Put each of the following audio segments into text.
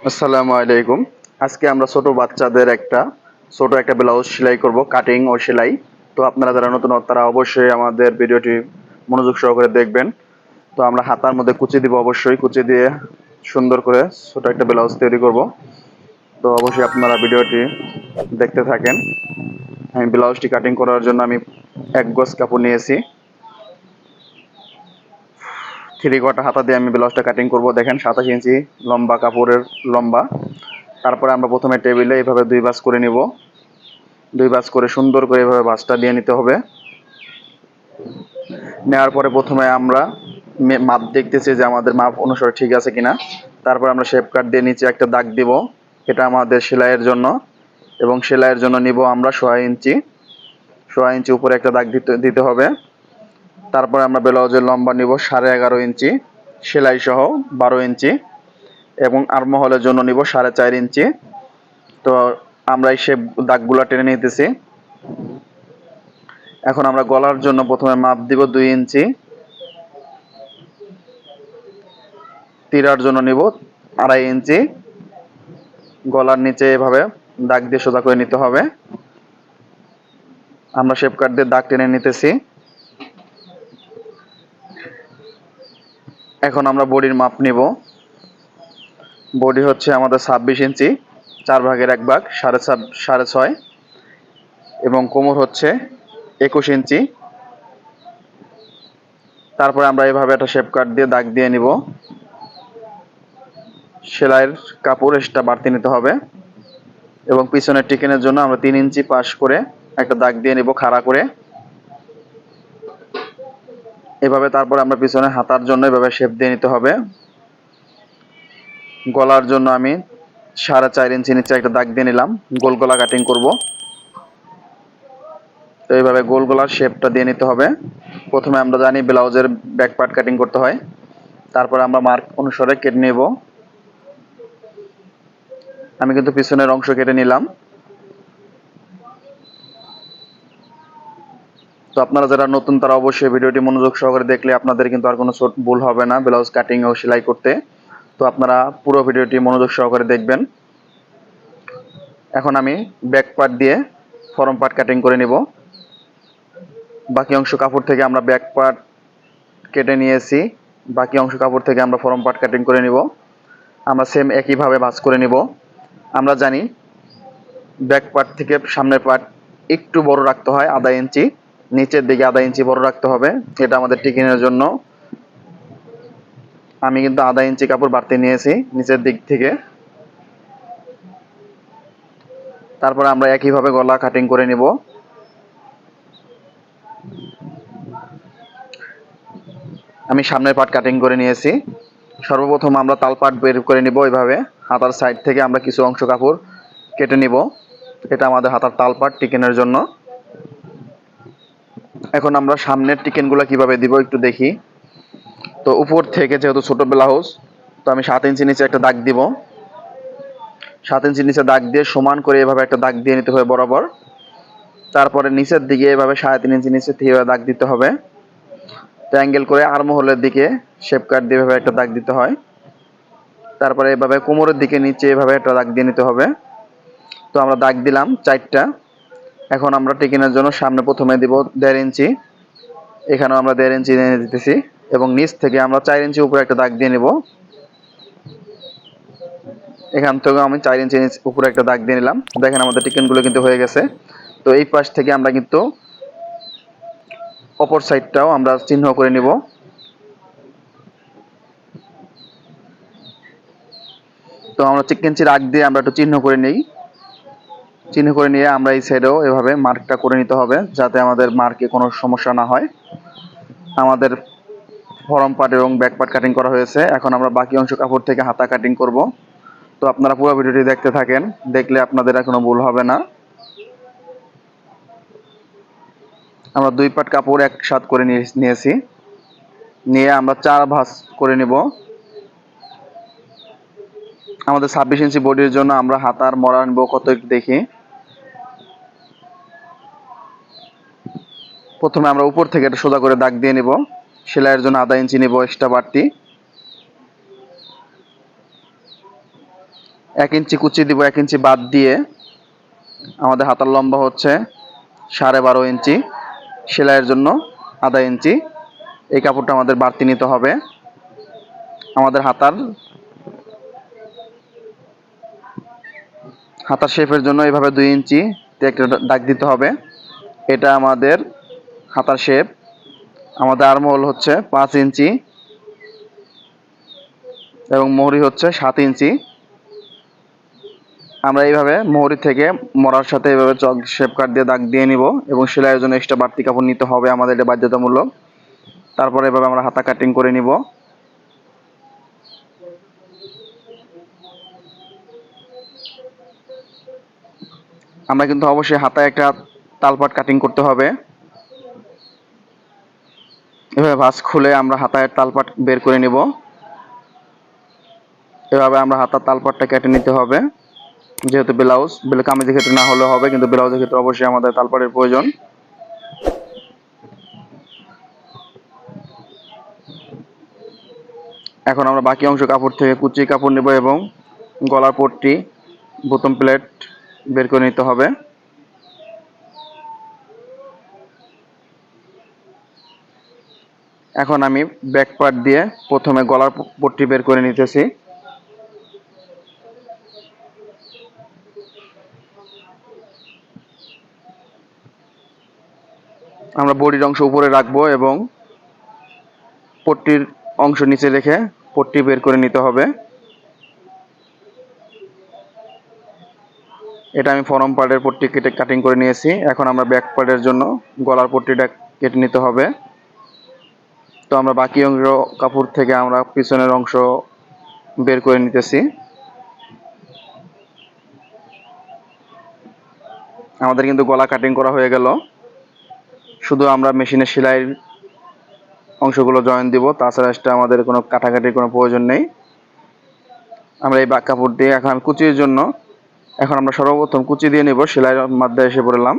আসসালামু আলাইকুম। আজকে আমরা ছোট একটা ব্লাউজ সেলাই করব, কাটিং ও সেলাই। তো আপনারা যারা নতুন তারা অবশ্যই আমাদের ভিডিওটি মনোযোগ সহকারে দেখবেন। তো আমরা হাতার মধ্যে কুচি দিব, অবশ্যই কুচি দিয়ে সুন্দর করে ছোট একটা ব্লাউজ তৈরি করব। তো অবশ্যই আপনারা ভিডিওটি দেখতে থাকেন। আমি ব্লাউজটি কাটিং করার জন্য আমি ১ গজ কাপড় নিয়েছি। 3/4 হাতা দিয়ে আমি ব্লাউজটা কাটিং করব। দেখেন ২৭ ইঞ্চি লম্বা কাপড়ের লম্বা। তারপরে আমরা প্রথমে টেবিলে এইভাবে ২ ভাঁজ করে নিব। ২ ভাঁজ করে সুন্দর করে এভাবে ভাঁজটা দিয়ে নিতে হবে। নেওয়ার পরে প্রথমে আমরা মাপ দেখতেছি যে আমাদের মাপ অনুসারে ঠিক আছে কিনা। তারপর আমরা শেপ কাট দিয়ে নিচে একটা দাগ দিব, এটা আমাদের সেলাইয়ের জন্য। এবং সেলাইয়ের জন্য নিব আমরা ১.৫ ইঞ্চি। ১.৫ ইঞ্চি উপরে একটা দাগ দিতে হবে। তারপরে আমরা ব্লাউজের লম্বা নিব ১১.৫ ইঞ্চি, সেলাই সহ ১২ ইঞ্চি। এবং আর্মহোলের জন্য নিব ৪.৫ ইঞ্চি। তো আমরা এই শেপ দাগগুলো টেনে নিতেছি। এখন আমরা গলার জন্য প্রথমে মাপ দিব ২ ইঞ্চি। তিরার জন্য নিব ২.৫ ইঞ্চি। গলার নিচে এভাবে দাগ দিয়ে সোজা করে নিতে হবে। আমরা শেপ কাট দিয়ে দাগ টেনে নিতেছি। এখন আমরা বডির মাপ নিব। বডি হচ্ছে আমাদের ২৬ ইঞ্চি, ৪ ভাগের ১ ভাগ, ৬.৫। এবং কোমর হচ্ছে ২১ ইঞ্চি। তারপরে আমরা এভাবে একটা শেপ কাট দিয়ে দাগ দিয়ে নিব। সেলাইয়ের কাপড় এক্সট্রা বাড়তি নিতে হবে। এবং পিছনের টিকেনের জন্য আমরা ৩ ইঞ্চি পাশ করে একটা দাগ দিয়ে নিব খাড়া করে। এভাবে তারপর আমরা পিছনে হাতার জন্য এভাবে শেপ দিয়ে নিতে হবে। গলার জন্য আমি ৪.৫ ইঞ্চি নিচে একটা দাগ দিয়ে নিলাম, গোল গলা কাটিং করব। তো এইভাবে গোল গলার শেপটা দিয়ে নিতে হবে। প্রথমে আমরা জানি ব্লাউজের ব্যাক পার্ট কাটিং করতে হয়। তারপরে আমরা মার্ক অনুসারে কেটে নেব। আমি কিন্তু পিছনের অংশ কেটে নিলাম। তো আপনারা যারা নতুন তারা অবশ্যই ভিডিওটি মনোযোগ সহকারে দেখলে আপনাদের কিন্তু আর কোনো ভুল হবে না ব্লাউজ কাটিং ও সেলাই করতে। তো আপনারা পুরো ভিডিওটি মনোযোগ সহকারে দেখবেন। এখন আমি ব্যাক পার্ট দিয়ে ফরম পার্ট কাটিং করে নিব। বাকি অংশ কাপড় থেকে আমরা ব্যাক পার্ট কেটে নিয়েছি। বাকি অংশ কাপড় থেকে আমরা ফরম পার্ট কাটিং করে নিব। আমরা সেম একইভাবে ভাঁজ করে নিব। আমরা জানি ব্যাক পার্ট থেকে সামনের পার্ট একটু বড় রাখতে হয়, ১/২ ইঞ্চি। নিচের দিকে ১/২ ইঞ্চি বড় রাখতে হবে, এটা আমাদের টিকিনের জন্য। আমি কিন্তু ১/২ ইঞ্চি কাপড় বাড়তি নিয়েছি নিচের দিক থেকে। তারপরে আমরা একইভাবে গলা কাটিং করে নিব। আমি সামনের পার্ট কাটিং করে নিয়েছি। সর্বপ্রথম আমরা তাল পার্ট বের করে নিব। এইভাবে হাতার সাইড থেকে আমরা কিছু অংশ কাপড় কেটে নিব। এটা আমাদের হাতার তাল পার্ট টিকেনের জন্য। এখন আমরা সামনের টিকেনগুলো কিভাবে দিব একটু দেখি। তো উপর থেকে যেহেতু ছোট ব্লাউজ, তো আমি ৭ ইঞ্চি নিচে একটা দাগ দিব। ৭ ইঞ্চি নিচে দাগ দিয়ে সমান করে এভাবে একটা দাগ দিয়ে নিতে হবে বরাবর। তারপরে নিচের দিকে এভাবে ৩.৫ ইঞ্চি নিচে থেকে দাগ দিতে হবে। ট্রায়াঙ্গেল করে আর্মহোলের দিকে শেপ কাট দিয়ে এভাবে একটা দাগ দিতে হয়। তারপরে এভাবে কোমরের দিকে নিচে এভাবে একটা দাগ দিয়ে নিতে হবে। তো আমরা দাগ দিলাম ৪টা। এখন আমরা টিকেনের জন্য সামনে প্রথমে দিব ১.৫ ইঞ্চি। এখানেও আমরা ১.৫ ইঞ্চি নিয়ে দিতেছি। এবং নিচ থেকে আমরা ৪ ইঞ্চি উপরে একটা দাগ দিয়ে নিব। এখান থেকে আমি ৪ ইঞ্চি উপরে একটা দাগ দিয়ে নিলাম। দেখেন আমাদের টিকেনগুলো কিন্তু হয়ে গেছে। তো এই পাশ থেকে আমরা কিন্তু অপর সাইডটাও আমরা চিহ্ন করে নিব। তো আমরা ৪ ইঞ্চির আগ দিয়ে আমরা একটু চিহ্ন করে নিই। চিহ্ন করে নিয়ে আমরা এই সাইডেও এভাবে মার্কটা করে নিতে হবে, যাতে আমাদের মার্কে কোনো সমস্যা না হয়। আমাদের ফরম পার্ট এবং ব্যাক পার্ট কাটিং করা হয়েছে। এখন আমরা বাকি অংশ কাপড় থেকে হাতা কাটিং করব। তো আপনারা পুরো ভিডিওটি দেখতে থাকেন, দেখলে আপনাদের আর কোনো ভুল হবে না। আমরা ২ পাট কাপড় একসাথে করে নিয়েছি। নিয়ে আমরা ৪ ভাঁজ করে নিব। আমাদের ২৬ ইঞ্চি বডির জন্য আমরা হাতার মরা নেব কত একটু দেখি। প্রথমে আমরা উপর থেকে একটা সোজা করে দাগ দিয়ে নিব। সেলাইয়ের জন্য ১/২ ইঞ্চি নিব এক্সট্রা বাড়তি। 1 ইঞ্চি কুচি দিব, 1 ইঞ্চি বাদ দিয়ে আমাদের হাতার লম্বা হচ্ছে 12.5 ইঞ্চি, সেলাইয়ের জন্য আধা ইঞ্চি। এই কাপড়টা আমাদের বাড়তি নিতে হবে। আমাদের হাতার শেপের জন্য এইভাবে 2 ইঞ্চি একটা দাগ দিতে হবে। এটা আমাদের হাতার শেপ। আমাদের আর্মহোল হচ্ছে 5 ইঞ্চি এবং মোহরি হচ্ছে 7 ইঞ্চি। আমরা এইভাবে মোহরি থেকে মরার সাথে এইভাবে চক শেপ কাট দিয়ে দাগ দিয়ে নিব এবং সেলাইয়ের জন্য এক্সট্রা বাড়তি কাপড় নিতে হবে আমাদের, এটা বাধ্যতামূলক। তারপরে এভাবে আমরা হাতা কাটিং করে নিব। আমরা কিন্তু অবশ্যই হাতায় একটা তালপাট কাটিং করতে হবে। এভাবে ভাঁজ খুলে আমরা হাতায় তালপাট বের করে নিব। এভাবে আমরা হাতার তালপাটটা কেটে নিতে হবে। যেহেতু ব্লাউজ কামিজের ক্ষেত্রে না হলেও হবে, কিন্তু ব্লাউজের ক্ষেত্রে অবশ্যই আমাদের তালপাটের প্রয়োজন। এখন আমরা বাকি অংশ কাপড় থেকে কুচি কাপড় নেব এবং গলার পট্টি, বোতাম প্লেট বের করে নিতে হবে। এখন আমি ব্যাক পার্ট দিয়ে প্রথমে গলার পট্টি বের করে নিতেছি। আমরা বডির অংশ উপরে রাখবো এবং পট্টির অংশ নিচে রেখে পট্টি বের করে নিতে হবে। এটা আমি ফরম পার্টের পট্টি কেটে কাটিং করে নিয়েছি। এখন আমরা ব্যাক পার্টের জন্য গলার পট্টিটা কেটে নিতে হবে। তো আমরা বাকি অংশ কাপড় থেকে আমরা পিছনের অংশ বের করে নিতেছি। আমাদের কিন্তু গলা কাটিং করা হয়ে গেল। শুধু আমরা মেশিনে সেলাইয়ের অংশগুলো জয়েন দিব, তাছাড়া এটা আমাদের কোনো কাটাকাটির কোনো প্রয়োজন নেই। আমরা এই কাপড় দিয়ে এখন কুচির জন্য এখন আমরা সর্বপ্রথম কুচি দিয়ে নেব। সেলাইয়ের মধ্যে এসে পড়লাম।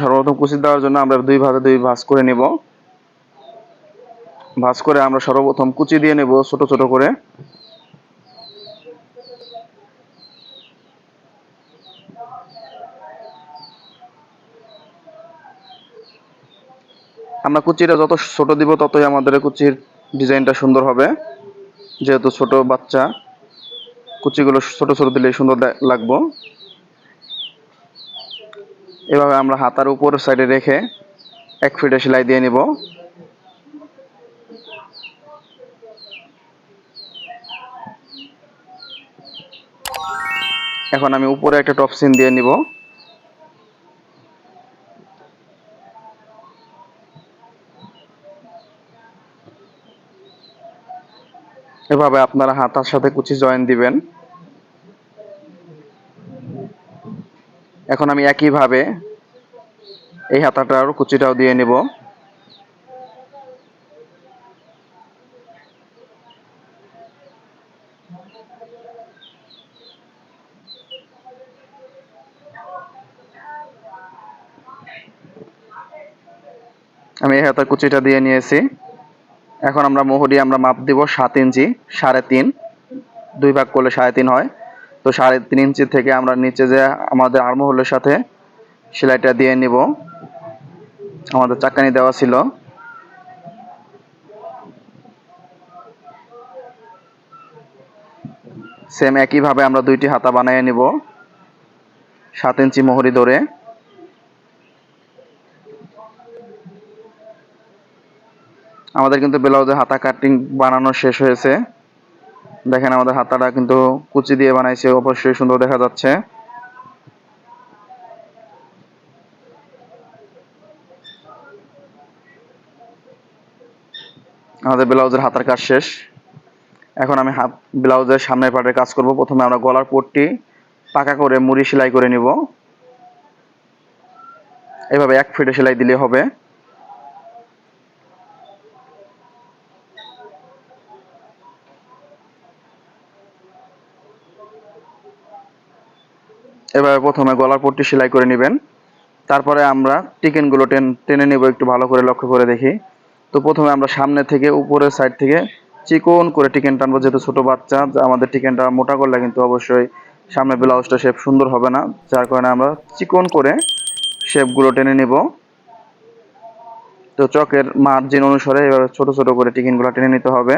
সর্বপ্রথম কুচি দেওয়ার জন্য আমরা দুই ভাঁজ করে নিব। ভাঁজ করে আমরা সর্বপ্রথম কুচি দিয়ে নেব ছোট ছোট করে। আমরা কুচিটা যত ছোট দিব ততই আমাদের কুচির ডিজাইনটা সুন্দর হবে। যেহেতু ছোট বাচ্চা, কুচিগুলো ছোট ছোট দিলে সুন্দর লাগবে। এভাবে আমরা হাতার উপর সাইডে রেখে 1 ফিটে সেলাই দিয়ে নিব। এখন আমি উপরে একটা টপ সিন দিয়ে নিব। এভাবে আপনারা হাতার সাথে কুচি জয়েন দিবেন। এখন আমি একইভাবে এই হাতাটার কুচিটাও দিয়ে নিব। আমি এই হাতার কুচিটা দিয়ে নিয়েছি। এখন আমরা মোহরি মাপ দিব 7 ইঞ্চি, 3.5, 2 ভাগ করলে 3.5 হয়। তো 3.5 ইঞ্চি থেকে আমরা নিচে যে আমাদের আর্মহোলের সাথে সেলাইটা দিয়ে নিব। আমাদের চাকানি দেওয়া ছিল। সেম একইভাবে আমরা দুইটি হাতা বানিয়ে নিব 7 ইঞ্চি মোহরি ধরে। আমাদের কিন্তু ব্লাউজের হাতা কাটিং বানানো শেষ হয়েছে। দেখেন আমাদের হাতাটা কিন্তু কুচি দিয়ে বানাইছে, অবশ্যই সুন্দর দেখা যাচ্ছে। আমাদের ব্লাউজের হাতার কাজ শেষ। এখন আমি ব্লাউজের সামনের পার্টের কাজ করব। প্রথমে আমরা গলার পট্টি পাকা করে মুড়ি সেলাই করে নিব। এভাবে 1 ফিটে সেলাই দিলে হবে। এভাবে প্রথমে গলার পট্টি সেলাই করে নেবেন। তারপরে আমরা টিকেনগুলো টেনে নেব, একটু ভালো করে লক্ষ্য করে দেখি। তো প্রথমে আমরা সামনে থেকে উপরের সাইড থেকে চিকন করে টিকেন টানবো, যেহেতু ছোট বাচ্চা আমাদের টিকেনটা মোটা করলে কিন্তু অবশ্যই সামনে ব্লাউজটা শেপ সুন্দর হবে না, যার কারণে আমরা চিকন করে শেপগুলো টেনে নিব। তো চকের মার্জিন অনুসারে এভাবে ছোট ছোট করে টিকেনগুলো টেনে নিতে হবে।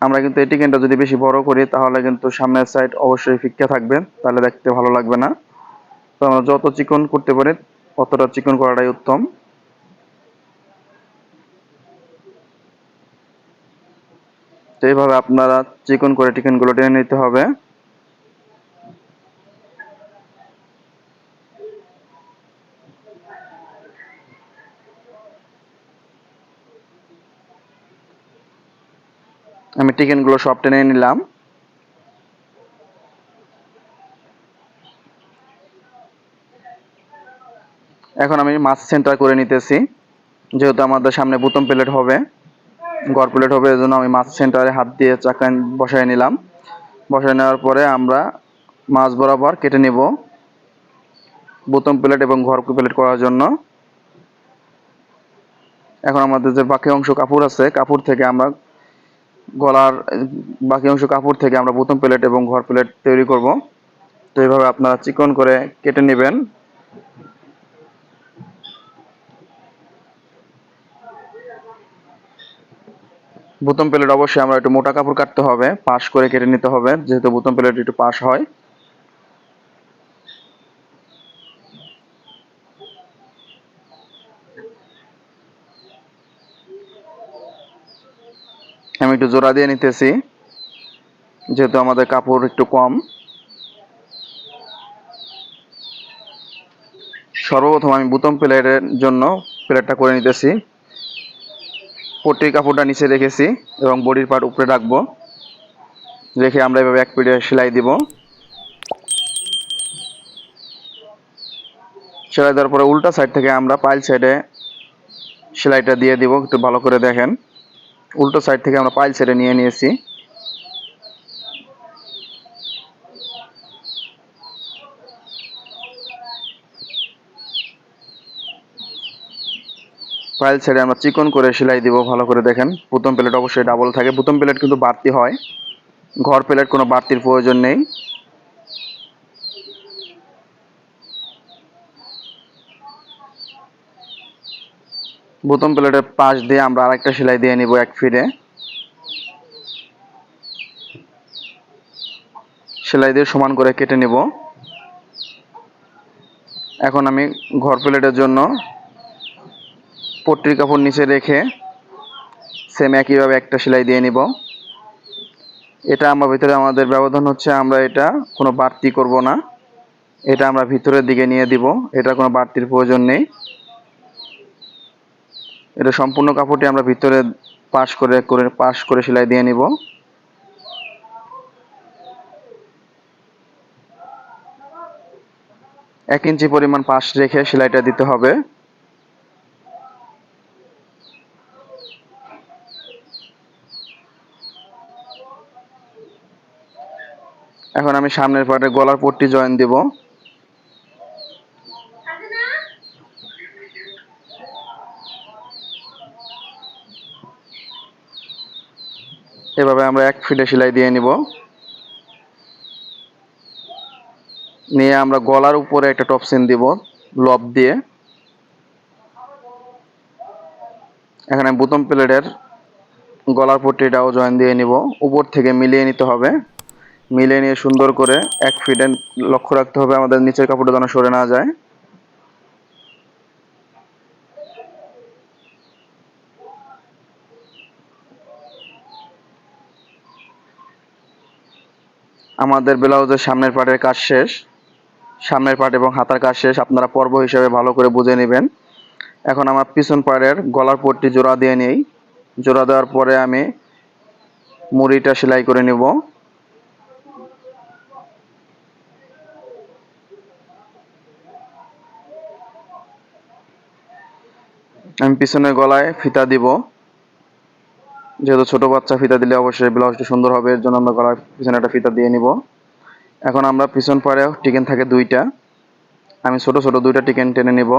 আমরা কিন্তু এই টিকেনটা যদি বেশি বড় করি তাহলে কিন্তু সামনের সাইড অবশ্যই ফিক্কা থাকবে, তাহলে দেখতে ভালো লাগবে না। তো আমরা যত চিকন করতে পারি অতটা চিকন করাটাই উত্তম। তো এইভাবে আপনারা চিকন করে টিকেনগুলো টেনে নিতে হবে। আমি টিকেনগুলো সব টেনে নিলাম। এখন আমি মাছ সেন্টার করে নিতেছি, যেহেতু আমাদের সামনে বুতম প্লেট হবে, গড় প্লেট হবে, এজন্য আমি মাছ সেন্টারে হাত দিয়ে চাকা বসায় নিলাম। বসায় নেওয়ার পরে আমরা মাছ বরাবর কেটে নিব বুতম প্লেট এবং ঘর প্লেট করার জন্য। এখন আমাদের যে বাকি অংশ কাপড় আছে, কাপড় থেকে আমরা গলার বাকি অংশ কাপড় থেকে আমরা বুতম প্লেট এবং ঘর প্লেট তৈরি করব। তো এইভাবে আপনারা চিকন করে কেটে নেবেন। বুতম প্লেট অবশ্যই আমরা একটু মোটা কাপড় কাটতে হবে, পাশ করে কেটে নিতে হবে, যেহেতু বুতম প্লেট একটু পাশ হয়। আমি একটু জোড়া দিয়ে নিতেছি, যেহেতু আমাদের কাপড় একটু কম। সর্বপ্রথম আমি বুতম প্লেটের জন্য প্লেটটা করে নিতেছি। পট্টির কাপড়টা নিচে রেখেছি এবং বডির পার্ট উপরে রাখবো, রেখে আমরা এভাবে এক পিঠে সেলাই দিব। সেলাই দেওয়ার পরে উল্টা সাইড থেকে আমরা পাইল সাইডে সেলাইটা দিয়ে দিব। একটু ভালো করে দেখেন, উল্টো সাইড থেকে আমরা পাইল সাইডে নিয়ে নিয়েছি। পাইল সাইডে আমরা চিকন করে সেলাই দিব, ভালো করে দেখেন। বুতম প্লেট অবশ্যই ডাবল থাকে, বুতম প্লেট কিন্তু বাড়তি হয়, ঘর প্লেট কোনো বাড়তির প্রয়োজন নেই। বুতম প্লেটের পাশ দিয়ে আমরা আরেকটা সেলাই দিয়ে নিব এক ফিরে। সেলাই দিয়ে সমান করে কেটে নিব। এখন আমি ঘর প্লেটের জন্য পট্টির কাপড় নিচে রেখে সেম একইভাবে একটা সেলাই দিয়ে নিব। এটা আমার ভিতরে আমাদের ব্যবধান হচ্ছে, আমরা এটা কোনো বাড়তি করব না, এটা আমরা ভিতরের দিকে নিয়ে দিব, এটা কোনো বাড়তির প্রয়োজন নেই। এটা সম্পূর্ণ কাপড়টি আমরা ভিতরে পাশ করে সেলাই দিয়ে নিব। 1 ইঞ্চি পরিমাণ পাশ রেখে সেলাইটা দিতে হবে। এখন আমি সামনের পার্টে গলার পট্টি জয়েন দিব। এভাবে আমরা এক ফিটে সেলাই দিয়ে নিব। নিয়ে আমরা গলার উপরে একটা টপসিন দিব লব দিয়ে। এখানে বুতম প্লেটের গলার পট্টিটাও জয়েন দিয়ে নিব, উপর থেকে মিলিয়ে নিতে হবে। মিলিয়ে নিয়ে সুন্দর করে এক ফিটে লক্ষ্য রাখতে হবে আমাদের নিচের কাপড়টা যেন সরে না যায়। আমাদের ব্লাউজের সামনের পার্টের কাজ শেষ, সামনের পার্ট এবং হাতার কাজ শেষ, আপনারা পর্ব হিসেবে ভালো করে বুঝে নেবেন। এখন আমার পিছন পাড়ের গলার পট্টি জোড়া দিয়ে নেই। জোড়া দেওয়ার পরে আমি মুড়িটা সেলাই করে নিব। আমি পিছনের গলায় ফিতা দিব, যেহেতু ছোট বাচ্চা ফিতা দিলে অবশ্যই ব্লাউজটি সুন্দর হবে, এর জন্য আমরা গলার পিছনে একটা ফিতা দিয়ে নিব। এখন আমরা পিছন পাড়ে টিকেন থাকে 2টা, আমি ছোট ছোট 2টা টিকেন টেনে নিব।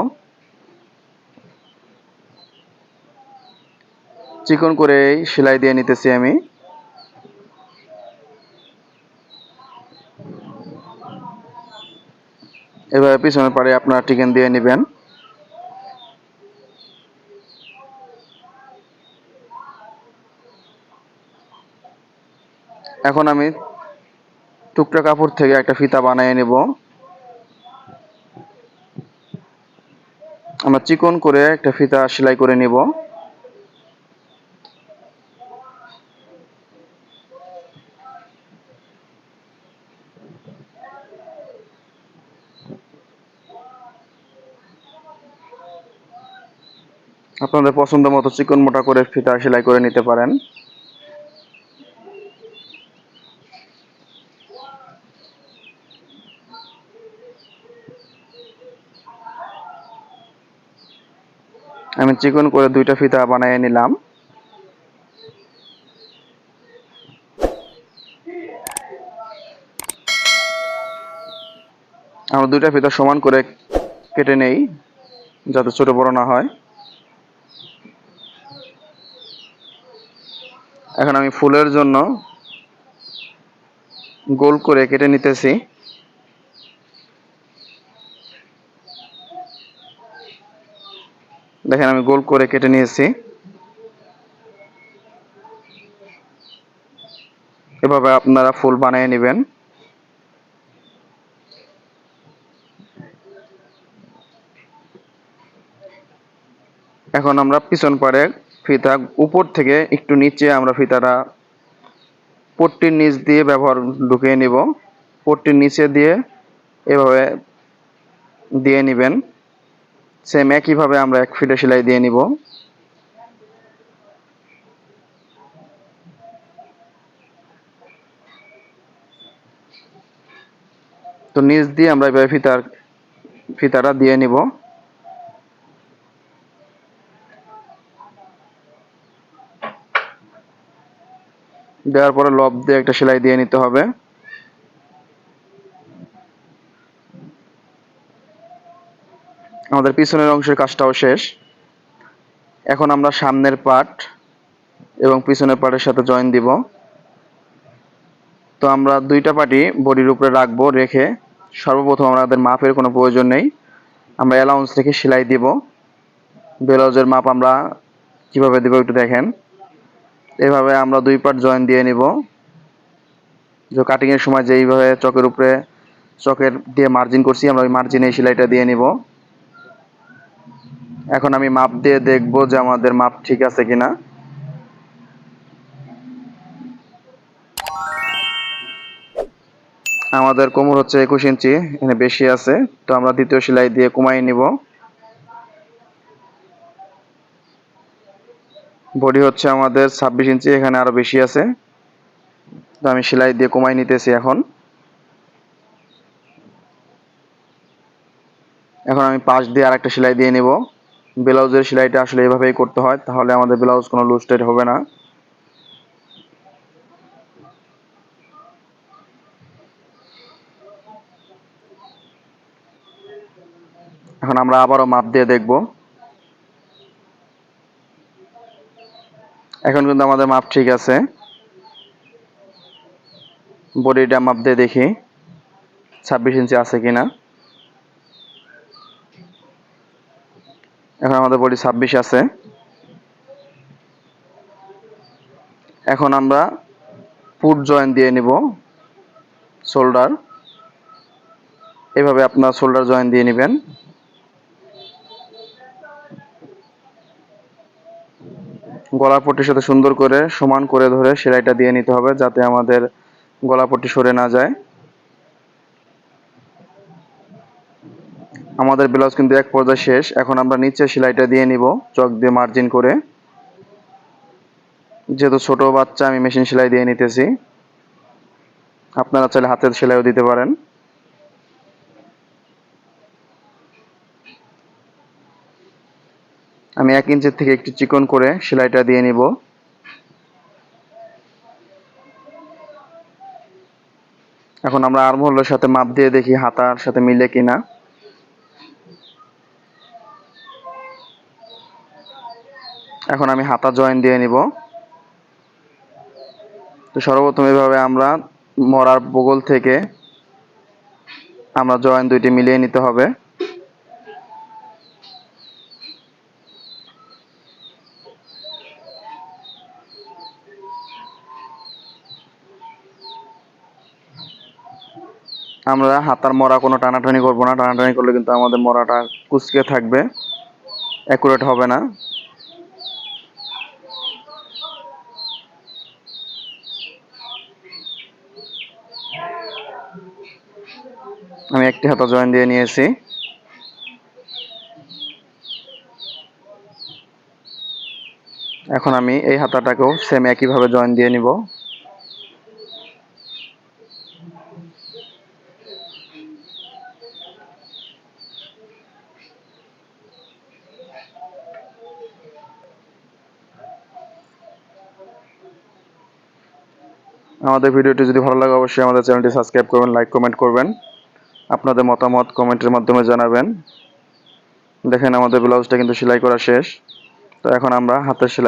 চিকন করে সেলাই দিয়ে নিতেছি আমি। এভাবে পিছনের পাড়ে আপনারা টিকেন দিয়ে নেবেন। এখন আমি টুকরা কাপড় থেকে একটা ফিতা বানিয়ে নেব। আমরা চিকন করে একটা ফিতা সেলাই করে নিব। আপনাদের পছন্দ মতো চিকন মোটা করে ফিতা সেলাই করে নিতে পারেন। আমি চিকন করে দুইটা ফিতা বানিয়ে নিলাম। আমরা দুইটা ফিতা সমান করে কেটে নেই, যাতে ছোট বড় না হয়। এখন আমি ফুলের জন্য গোল করে কেটে নিতেছি। দেখেন আমি গোল করে কেটে নিয়েছি। এভাবে আপনারা ফুল বানিয়ে নেবেন। এখন আমরা পিছন পাড়ে ফিতা উপর থেকে একটু নিচে আমরা ফিতাটা পট্টির নিচ দিয়ে ব্যবহার ঢুকিয়ে নিব। পট্টির নিচে দিয়ে এভাবে দিয়ে নেবেন। সেম একইভাবে আমরা এক ফিতে সেলাই দিয়ে নিব। তো নিচ দিয়ে আমরা এভাবে ফিতাটা দিয়ে নিব। দেওয়ার পরে লব দিয়ে একটা সেলাই দিয়ে নিতে হবে। আমাদের পিছনের অংশের কাজটাও শেষ। এখন আমরা সামনের পার্ট এবং পিছনের পার্টের সাথে জয়েন দিব। তো আমরা দুইটা পার্টই বডির উপরে রাখবো। রেখে সর্বপ্রথম আমাদের মাপের কোনো প্রয়োজন নেই, আমরা অ্যালাউন্স রেখে সেলাই দিব। ব্লাউজের মাপ আমরা কিভাবে দিব একটু দেখেন। এভাবে আমরা দুই পার্ট জয়েন দিয়ে নিব। যে কাটিং এর সময় যেইভাবে চকের উপরে চকের দিয়ে মার্জিন করছি, আমরা ওই মার্জিনে সেলাইটা দিয়ে নিব। এখন আমি মাপ দিয়ে দেখব যে আমাদের মাপ ঠিক আছে কিনা। আমাদের কোমর হচ্ছে 21 ইঞ্চি, এখানে বেশি আছে, তো আমরা দ্বিতীয় সেলাই দিয়ে কমাই নিব। বডি হচ্ছে আমাদের 26 ইঞ্চি, এখানে আরো বেশি আছে, তো আমি সেলাই দিয়ে কমাই নিতেছি। এখন আমি পাশ দিয়ে আরেকটা সেলাই দিয়ে নিব। ব্লাউজের সেলাইটা আসলে এভাবেই করতে হয়, তাহলে আমাদের ব্লাউজ কোনো লুজ টাইট হবে না। এখন আমরা আবারও মাপ দিয়ে দেখব। এখন কিন্তু আমাদের মাপ ঠিক আছে। বডিটা মাপ দিয়ে দেখি 26 ইঞ্চি আছে কিনা। এখন আমাদের বডি 26 আছে। এখন আমরা ফুট জয়েন দিয়ে নিব। শোল্ডার, এভাবে আপনার শোল্ডার জয়েন দিয়ে নেবেন। গলা পট্টির সাথে সুন্দর করে সমান করে ধরে সেলাইটা দিয়ে নিতে হবে, যাতে আমাদের গলা পট্টি সরে না যায়। আমাদের ব্লাউজ কিন্তু এক পর্যায়ে শেষ। এখন আমরা নিচে সেলাইটা দিয়ে নিব চক দিয়ে মার্জিন করে। যেহেতু ছোট বাচ্চা, আমি মেশিন সেলাই দিয়ে নিতেছি। আপনারা চাইলে হাতের সেলাইও দিতে পারেন। আমি 1 ইঞ্চির থেকে একটু চিকন করে সেলাইটা দিয়ে নিব। এখন আমরা আর্মহোলের সাথে মাপ দিয়ে দেখি হাতার সাথে মিলে কিনা। এখন আমি হাতা জয়েন দিয়ে নিব। তো সর্বপ্রথম এভাবে আমরা মরার বগল থেকে আমরা জয়েন দুইটি মিলিয়ে নিতে হবে। আমরা হাতার মরা কোনো টানাটানি করব না, টানাটানি করলে কিন্তু আমাদের মরাটা কুঁচকে থাকবে, অ্যাকুরেট হবে না। আমি একটি হাতা জয়েন দিয়ে নিয়েছি। এখন আমি এই হাতাটাকেও সেম একইভাবে জয়েন দিয়ে নিব। আমাদের ভিডিওটি যদি ভালো লাগে অবশ্যই আমাদের চ্যানেলটি সাবস্ক্রাইব করবেন, লাইক কমেন্ট করবেন, আপনাদের মতামত কমেন্টের মাধ্যমে জানাবেন। দেখেন আমাদের ব্লাউজটা কিন্তু সেলাই করা শেষ। তো এখন আমরা হাতের সেলাই